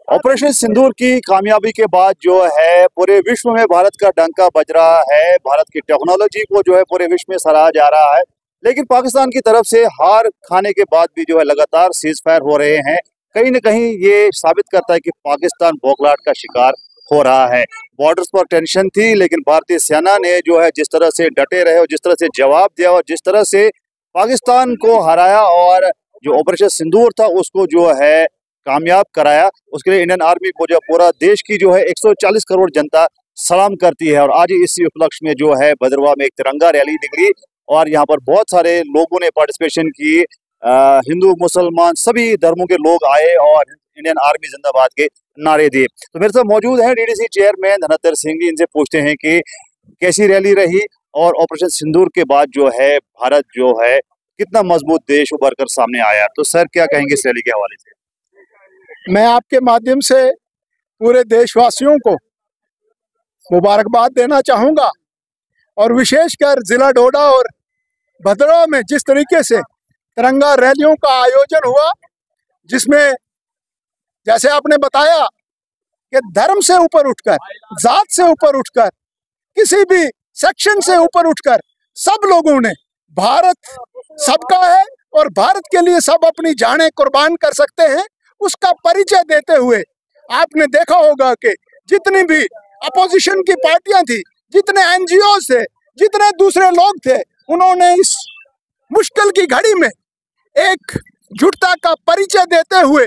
Operation सिंदूर की कामयाबी के बाद जो है पूरे विश्व में भारत का डंका बज रहा है। भारत की टेक्नोलॉजी को जो है पूरे विश्व में सराहा जा रहा है। लेकिन पाकिस्तान की तरफ से हार खाने के बाद भी जो है लगातार सीज फायर हो रहे हैं। कहीं न कहीं ये साबित करता है कि पाकिस्तान बौखलाहट का शिकार हो रहा है। बॉर्डर्स पर टेंशन थी, लेकिन भारतीय सेना ने जो है जिस तरह से डटे रहे और जिस तरह से जवाब दिया और जिस तरह से पाकिस्तान को हराया और जो ऑपरेशन सिंदूर था उसको जो है कामयाब कराया, उसके लिए इंडियन आर्मी को जो पूरा देश की जो है 140 करोड़ जनता सलाम करती है। और आज इसी उपलक्ष्य में जो है भद्रवाह में एक तिरंगा रैली निकली और यहाँ पर बहुत सारे लोगों ने पार्टिसिपेशन की। हिंदू मुसलमान सभी धर्मों के लोग आए और इंडियन आर्मी जिंदाबाद के नारे दिए। तो मेरे साथ मौजूद है डीडीसी चेयरमैन धनंजय सिंह जी। इनसे पूछते हैं कि कैसी रैली रही और ऑपरेशन सिंदूर के बाद जो है भारत जो है कितना मजबूत देश उभर कर सामने आया। तो सर क्या कहेंगे इस रैली के हवाले से? मैं आपके माध्यम से पूरे देशवासियों को मुबारकबाद देना चाहूँगा और विशेषकर जिला डोडा और भद्रवाह में जिस तरीके से तिरंगा रैलियों का आयोजन हुआ, जिसमें जैसे आपने बताया कि धर्म से ऊपर उठकर, जात से ऊपर उठकर, किसी भी सेक्शन से ऊपर उठकर सब लोगों ने भारत सबका है और भारत के लिए सब अपनी जानें कुर्बान कर सकते हैं, उसका परिचय देते हुए आपने देखा होगा कि जितनी भी अपोजिशन की पार्टियां थी, जितने एनजीओ थे, जितने दूसरे लोग थे, उन्होंने इस मुश्किल की घड़ी में एक जुटता का परिचय देते हुए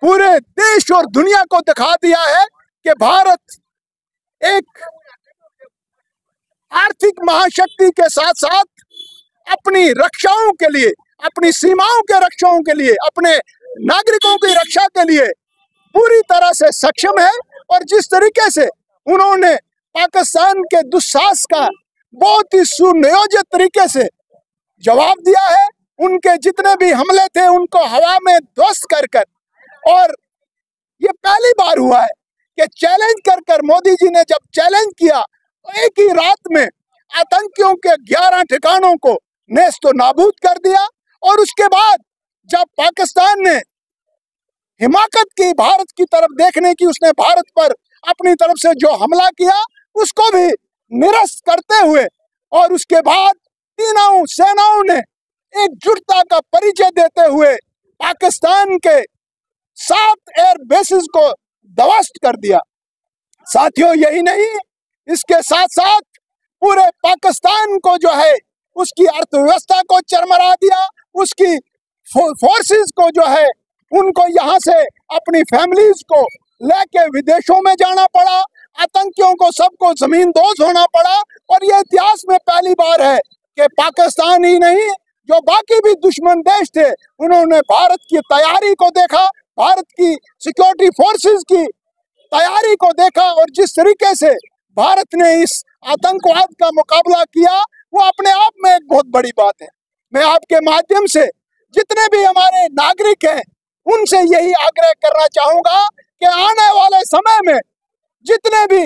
पूरे देश और दुनिया को दिखा दिया है कि भारत एक आर्थिक महाशक्ति के साथ साथ अपनी रक्षाओं के लिए, अपनी सीमाओं के रक्षाओं के लिए, अपने नागरिकों की रक्षा के लिए पूरी तरह से सक्षम है। और जिस तरीके से उन्होंने पाकिस्तान के दुस्साहस का बहुत ही सुनियोजित तरीके से जवाब दिया है, उनके जितने भी हमले थे उनको हवा में ध्वस्त कर कर, और ये पहली बार हुआ है कि चैलेंज कर कर मोदी जी ने जब चैलेंज किया तो एक ही रात में आतंकियों के 11 ठिकानों को नेस्तो नाबूद कर दिया। और उसके बाद जब पाकिस्तान ने हिमाकत की भारत की तरफ देखने की, उसने भारत पर अपनी तरफ से जो हमला किया उसको भी निरस्त करते हुए और उसके बाद तीनों सेनाओं ने एकजुटता का परिचय देते हुए पाकिस्तान के 7 एयर बेसिस को ध्वस्त कर दिया। साथियों, यही नहीं, इसके साथ साथ पूरे पाकिस्तान को जो है उसकी अर्थव्यवस्था को चरमरा दिया, उसकी फोर्सेस को जो है उनको यहाँ से अपनी फैमिलीज को लेके विदेशों में जाना पड़ा, आतंकियों को सबको जमींदोज होना पड़ा। और ये इतिहास में पहली बार है कि पाकिस्तान ही नहीं, जो बाकी भी दुश्मन देश थे, उन्होंने भारत की तैयारी को देखा, भारत की सिक्योरिटी फोर्सेस की तैयारी को देखा और जिस तरीके से भारत ने इस आतंकवाद का मुकाबला किया, वो अपने आप में एक बहुत बड़ी बात है। मैं आपके माध्यम से जितने भी हमारे नागरिक हैं उनसे यही आग्रह करना चाहूंगा कि आने वाले समय में जितने भी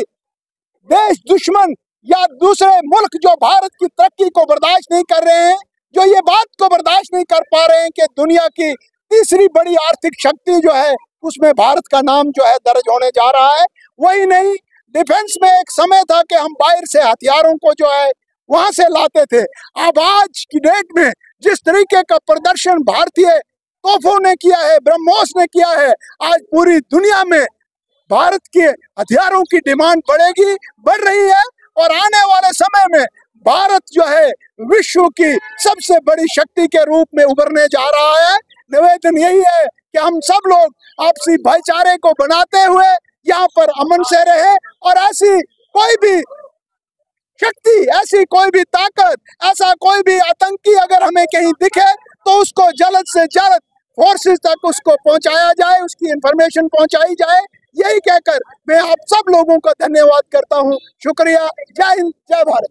देश दुश्मन या दूसरे मुल्क जो भारत की तरक्की को बर्दाश्त नहीं कर रहे हैं, जो ये बात को बर्दाश्त नहीं कर पा रहे हैं कि दुनिया की तीसरी बड़ी आर्थिक शक्ति जो है उसमें भारत का नाम जो है दर्ज होने जा रहा है। वही नहीं, डिफेंस में एक समय था कि हम बाहर से हथियारों को जो है वहां से लाते थे। अब आज की डेट में जिस तरीके का प्रदर्शन भारतीय तोपों ने किया है, ब्रह्मोस ने किया है, आज पूरी दुनिया में भारत के हथियारों की डिमांड बढ़ रही है और आने वाले समय में भारत जो है विश्व की सबसे बड़ी शक्ति के रूप में उभरने जा रहा है। निवेदन यही है कि हम सब लोग आपसी भाईचारे को बनाते हुए यहाँ पर अमन से रहे और ऐसी कोई भी शक्ति, ऐसी कोई भी ताकत, ऐसा कोई भी आतंकी अगर हमें कहीं दिखे तो उसको जल्द से जल्द फोर्सेस तक उसको पहुंचाया जाए, उसकी इंफॉर्मेशन पहुंचाई जाए। यही कहकर मैं आप सब लोगों का धन्यवाद करता हूं। शुक्रिया। जय हिंद, जय भारत।